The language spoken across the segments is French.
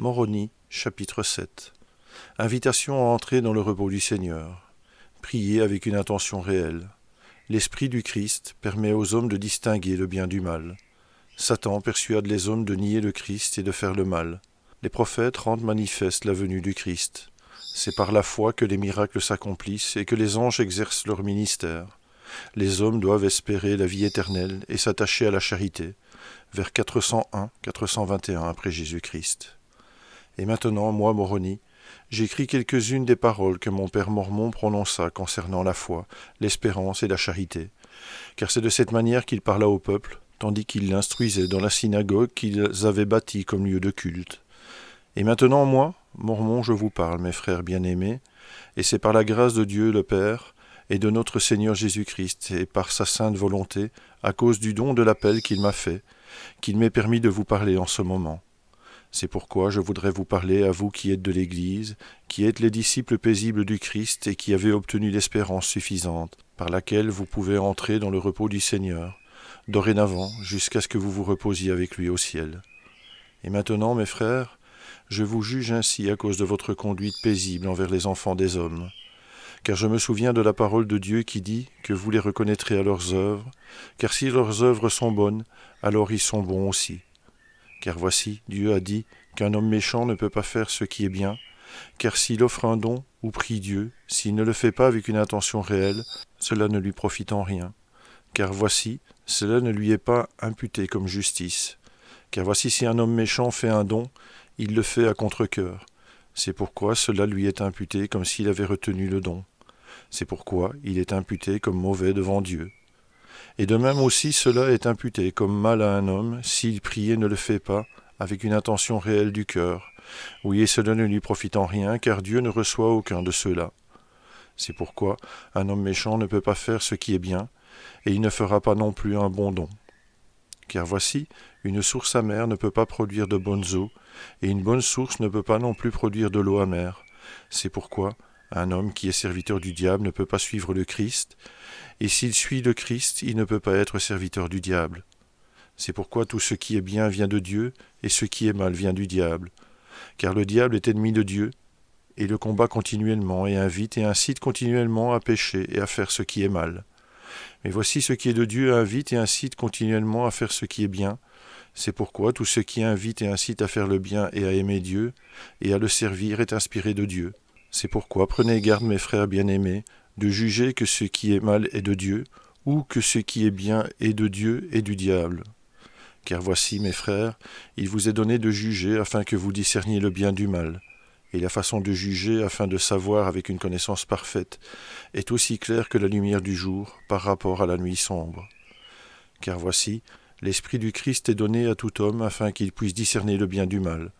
Moroni, chapitre 7. Invitation à entrer dans le repos du Seigneur. Prier avec une intention réelle. L'Esprit du Christ permet aux hommes de distinguer le bien du mal. Satan persuade les hommes de nier le Christ et de faire le mal. Les prophètes rendent manifeste la venue du Christ. C'est par la foi que les miracles s'accomplissent et que les anges exercent leur ministère. Les hommes doivent espérer la vie éternelle et s'attacher à la charité. Vers 401-421 après Jésus-Christ. Et maintenant, moi, Moroni, j'écris quelques-unes des paroles que mon père Mormon prononça concernant la foi, l'espérance et la charité, car c'est de cette manière qu'il parla au peuple, tandis qu'il l'instruisait dans la synagogue qu'ils avaient bâtie comme lieu de culte. Et maintenant, moi, Mormon, je vous parle, mes frères bien-aimés, et c'est par la grâce de Dieu le Père et de notre Seigneur Jésus-Christ, et par sa sainte volonté, à cause du don de l'appel qu'il m'a fait, qu'il m'est permis de vous parler en ce moment. C'est pourquoi je voudrais vous parler à vous qui êtes de l'Église, qui êtes les disciples paisibles du Christ et qui avez obtenu l'espérance suffisante, par laquelle vous pouvez entrer dans le repos du Seigneur, dorénavant jusqu'à ce que vous vous reposiez avec lui au ciel. Et maintenant, mes frères, je vous juge ainsi à cause de votre conduite paisible envers les enfants des hommes. Car je me souviens de la parole de Dieu qui dit que vous les reconnaîtrez à leurs œuvres, car si leurs œuvres sont bonnes, alors ils sont bons aussi. Car voici, Dieu a dit qu'un homme méchant ne peut pas faire ce qui est bien, car s'il offre un don ou prie Dieu, s'il ne le fait pas avec une intention réelle, cela ne lui profite en rien. Car voici, cela ne lui est pas imputé comme justice. Car voici, si un homme méchant fait un don, il le fait à contre-cœur. C'est pourquoi cela lui est imputé comme s'il avait retenu le don. C'est pourquoi il est imputé comme mauvais devant Dieu. Et de même aussi cela est imputé comme mal à un homme s'il prie et ne le fait pas avec une intention réelle du cœur. Oui, et cela ne lui profite en rien, car Dieu ne reçoit aucun de ceux-là. C'est pourquoi un homme méchant ne peut pas faire ce qui est bien, et il ne fera pas non plus un bon don. Car voici, une source amère ne peut pas produire de bonnes eaux, et une bonne source ne peut pas non plus produire de l'eau amère. C'est pourquoi un homme qui est serviteur du diable ne peut pas suivre le Christ, et s'il suit le Christ, il ne peut pas être serviteur du diable. C'est pourquoi tout ce qui est bien vient de Dieu, et ce qui est mal vient du diable. Car le diable est ennemi de Dieu, et le combat continuellement, et invite et incite continuellement à pécher et à faire ce qui est mal. Mais voici ce qui est de Dieu invite et incite continuellement à faire ce qui est bien. C'est pourquoi tout ce qui invite et incite à faire le bien et à aimer Dieu, et à le servir est inspiré de Dieu. C'est pourquoi prenez garde, mes frères bien-aimés, de juger que ce qui est mal est de Dieu, ou que ce qui est bien est de Dieu et du diable. Car voici, mes frères, il vous est donné de juger afin que vous discerniez le bien du mal. Et la façon de juger afin de savoir avec une connaissance parfaite est aussi claire que la lumière du jour par rapport à la nuit sombre. Car voici, l'Esprit du Christ est donné à tout homme afin qu'il puisse discerner le bien du mal.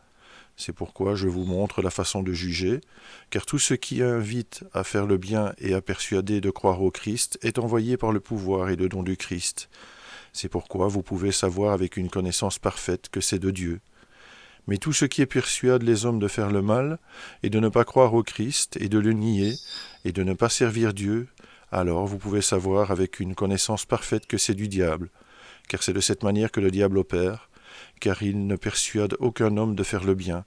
C'est pourquoi je vous montre la façon de juger, car tout ce qui invite à faire le bien et à persuader de croire au Christ est envoyé par le pouvoir et le don du Christ. C'est pourquoi vous pouvez savoir avec une connaissance parfaite que c'est de Dieu. Mais tout ce qui persuade les hommes de faire le mal, et de ne pas croire au Christ, et de le nier, et de ne pas servir Dieu, alors vous pouvez savoir avec une connaissance parfaite que c'est du diable, car c'est de cette manière que le diable opère, car il ne persuade aucun homme de faire le bien,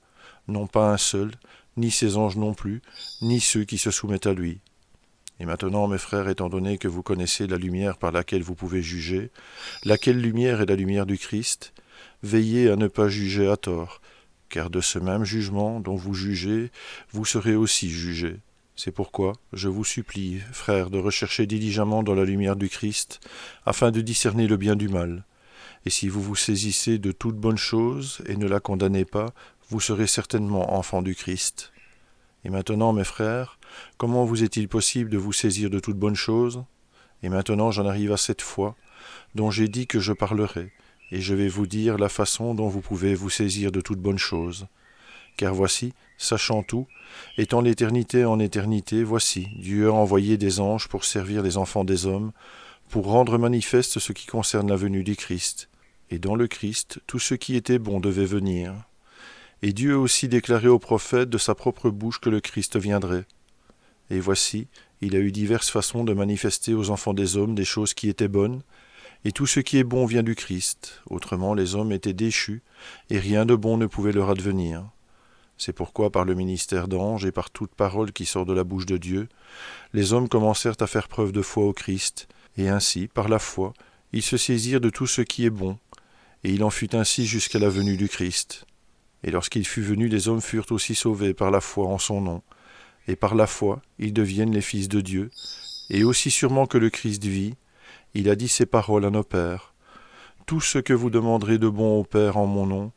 non pas un seul, ni ses anges non plus, ni ceux qui se soumettent à lui. Et maintenant, mes frères, étant donné que vous connaissez la lumière par laquelle vous pouvez juger, laquelle lumière est la lumière du Christ, veillez à ne pas juger à tort, car de ce même jugement dont vous jugez, vous serez aussi jugés. C'est pourquoi je vous supplie, frères, de rechercher diligemment dans la lumière du Christ, afin de discerner le bien du mal. Et si vous vous saisissez de toute bonne chose et ne la condamnez pas, vous serez certainement enfants du Christ. Et maintenant, mes frères, comment vous est-il possible de vous saisir de toute bonne chose ? Et maintenant j'en arrive à cette foi, dont j'ai dit que je parlerai, et je vais vous dire la façon dont vous pouvez vous saisir de toute bonne chose. Car voici, sachant tout, étant l'éternité en éternité, voici, Dieu a envoyé des anges pour servir les enfants des hommes, pour rendre manifeste ce qui concerne la venue du Christ. Et dans le Christ, tout ce qui était bon devait venir. Et Dieu a aussi déclaré aux prophètes de sa propre bouche que le Christ viendrait. Et voici, il a eu diverses façons de manifester aux enfants des hommes des choses qui étaient bonnes, et tout ce qui est bon vient du Christ. Autrement, les hommes étaient déchus, et rien de bon ne pouvait leur advenir. C'est pourquoi, par le ministère d'anges et par toute parole qui sort de la bouche de Dieu, les hommes commencèrent à faire preuve de foi au Christ, et ainsi, par la foi, ils se saisirent de tout ce qui est bon, et il en fut ainsi jusqu'à la venue du Christ. Et lorsqu'il fut venu, les hommes furent aussi sauvés par la foi en son nom, et par la foi, ils deviennent les fils de Dieu, et aussi sûrement que le Christ vit, il a dit ces paroles à nos pères. Tout ce que vous demanderez de bon au Père en mon nom,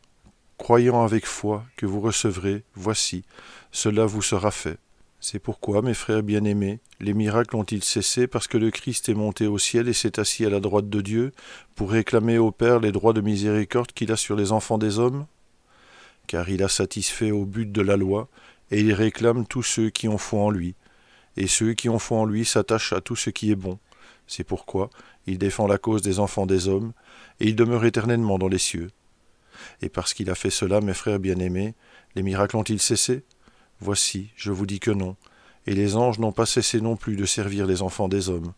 croyant avec foi que vous recevrez, voici, cela vous sera fait. C'est pourquoi, mes frères bien-aimés, les miracles ont-ils cessé parce que le Christ est monté au ciel et s'est assis à la droite de Dieu pour réclamer au Père les droits de miséricorde qu'il a sur les enfants des hommes? Car il a satisfait au but de la loi, et il réclame tous ceux qui ont foi en lui. Et ceux qui ont foi en lui s'attachent à tout ce qui est bon. C'est pourquoi il défend la cause des enfants des hommes, et il demeure éternellement dans les cieux. Et parce qu'il a fait cela, mes frères bien-aimés, les miracles ont-ils cessé? Voici, je vous dis que non, et les anges n'ont pas cessé non plus de servir les enfants des hommes.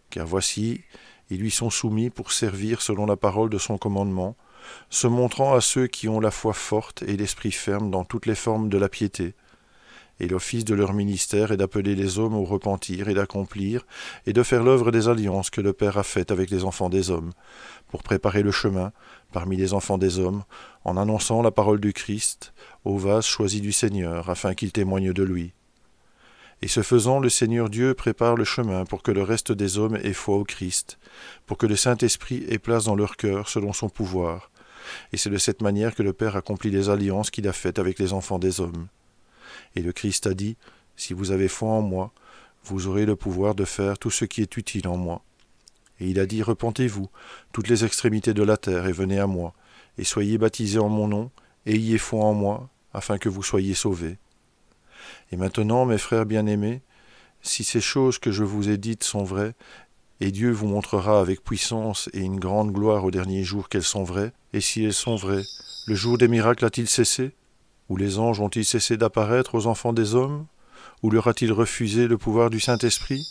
Car voici, ils lui sont soumis pour servir selon la parole de son commandement, se montrant à ceux qui ont la foi forte et l'esprit ferme dans toutes les formes de la piété. Et l'office de leur ministère est d'appeler les hommes au repentir et d'accomplir et de faire l'œuvre des alliances que le Père a faites avec les enfants des hommes, pour préparer le chemin, parmi les enfants des hommes, en annonçant la parole du Christ au vase choisi du Seigneur, afin qu'il témoigne de lui. Et ce faisant, le Seigneur Dieu prépare le chemin pour que le reste des hommes ait foi au Christ, pour que le Saint-Esprit ait place dans leur cœur selon son pouvoir. Et c'est de cette manière que le Père accomplit les alliances qu'il a faites avec les enfants des hommes. Et le Christ a dit, « Si vous avez foi en moi, vous aurez le pouvoir de faire tout ce qui est utile en moi. » Et il a dit, « Repentez-vous, toutes les extrémités de la terre, et venez à moi, et soyez baptisés en mon nom, et ayez foi en moi, afin que vous soyez sauvés. » Et maintenant, mes frères bien-aimés, si ces choses que je vous ai dites sont vraies, et Dieu vous montrera avec puissance et une grande gloire au dernier jour qu'elles sont vraies, et si elles sont vraies, le jour des miracles a-t-il cessé? Ou les anges ont-ils cessé d'apparaître aux enfants des hommes? Ou leur a-t-il refusé le pouvoir du Saint-Esprit?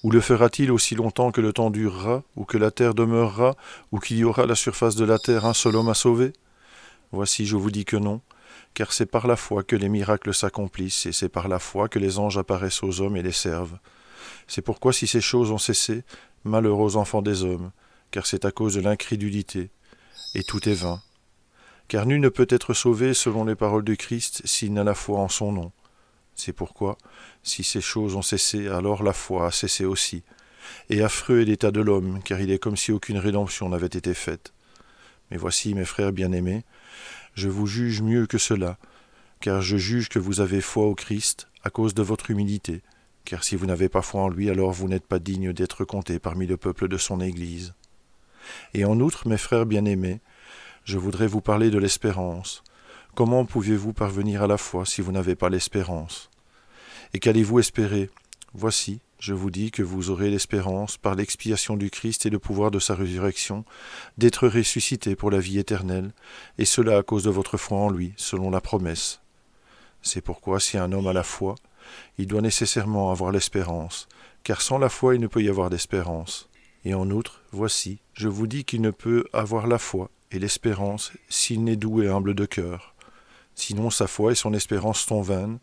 Ou le fera-t-il aussi longtemps que le temps durera, ou que la terre demeurera, ou qu'il y aura à la surface de la terre un seul homme à sauver? Voici, je vous dis que non, car c'est par la foi que les miracles s'accomplissent, et c'est par la foi que les anges apparaissent aux hommes et les servent. C'est pourquoi si ces choses ont cessé, malheur aux enfants des hommes, car c'est à cause de l'incrédulité, et tout est vain. Car nul ne peut être sauvé selon les paroles du Christ s'il n'a la foi en son nom. C'est pourquoi, si ces choses ont cessé, alors la foi a cessé aussi. Et affreux est l'état de l'homme, car il est comme si aucune rédemption n'avait été faite. Mais voici, mes frères bien-aimés, je vous juge mieux que cela, car je juge que vous avez foi au Christ à cause de votre humilité, car si vous n'avez pas foi en lui, alors vous n'êtes pas digne d'être comptés parmi le peuple de son Église. Et en outre, mes frères bien-aimés, je voudrais vous parler de l'espérance. Comment pouvez-vous parvenir à la foi si vous n'avez pas l'espérance? Et qu'allez-vous espérer? Voici, je vous dis que vous aurez l'espérance, par l'expiation du Christ et le pouvoir de sa résurrection, d'être ressuscité pour la vie éternelle, et cela à cause de votre foi en lui, selon la promesse. C'est pourquoi si un homme a la foi, il doit nécessairement avoir l'espérance, car sans la foi il ne peut y avoir d'espérance. Et en outre, voici, je vous dis qu'il ne peut avoir la foi et l'espérance s'il n'est doux et humble de cœur. Sinon sa foi et son espérance sont vaines,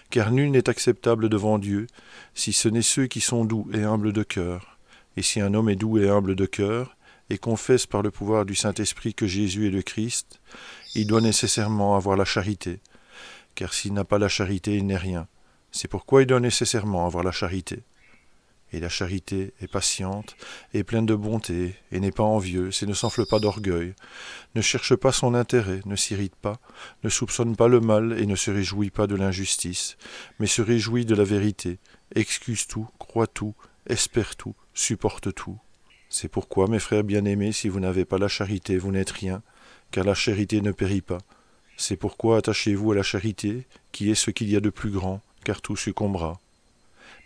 car nul n'est acceptable devant Dieu, si ce n'est ceux qui sont doux et humbles de cœur. Et si un homme est doux et humble de cœur, et confesse par le pouvoir du Saint-Esprit que Jésus est le Christ, il doit nécessairement avoir la charité, car s'il n'a pas la charité, il n'est rien. C'est pourquoi il doit nécessairement avoir la charité. Et la charité est patiente, est pleine de bonté, et n'est pas envieuse, et ne s'enfle pas d'orgueil, ne cherche pas son intérêt, ne s'irrite pas, ne soupçonne pas le mal, et ne se réjouit pas de l'injustice, mais se réjouit de la vérité, excuse tout, croit tout, espère tout, supporte tout. C'est pourquoi, mes frères bien-aimés, si vous n'avez pas la charité, vous n'êtes rien, car la charité ne périt pas. C'est pourquoi attachez-vous à la charité, qui est ce qu'il y a de plus grand, car tout succombera.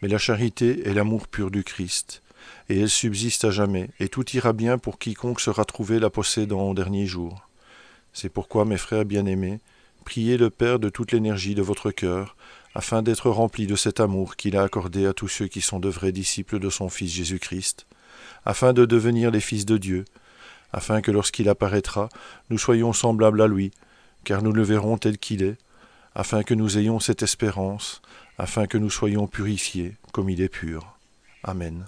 Mais la charité est l'amour pur du Christ, et elle subsiste à jamais, et tout ira bien pour quiconque sera trouvé la possédant au dernier jour. C'est pourquoi, mes frères bien-aimés, priez le Père de toute l'énergie de votre cœur, afin d'être remplis de cet amour qu'il a accordé à tous ceux qui sont de vrais disciples de son Fils Jésus-Christ, afin de devenir les fils de Dieu, afin que lorsqu'il apparaîtra, nous soyons semblables à lui, car nous le verrons tel qu'il est, afin que nous ayons cette espérance, afin que nous soyons purifiés comme il est pur. Amen.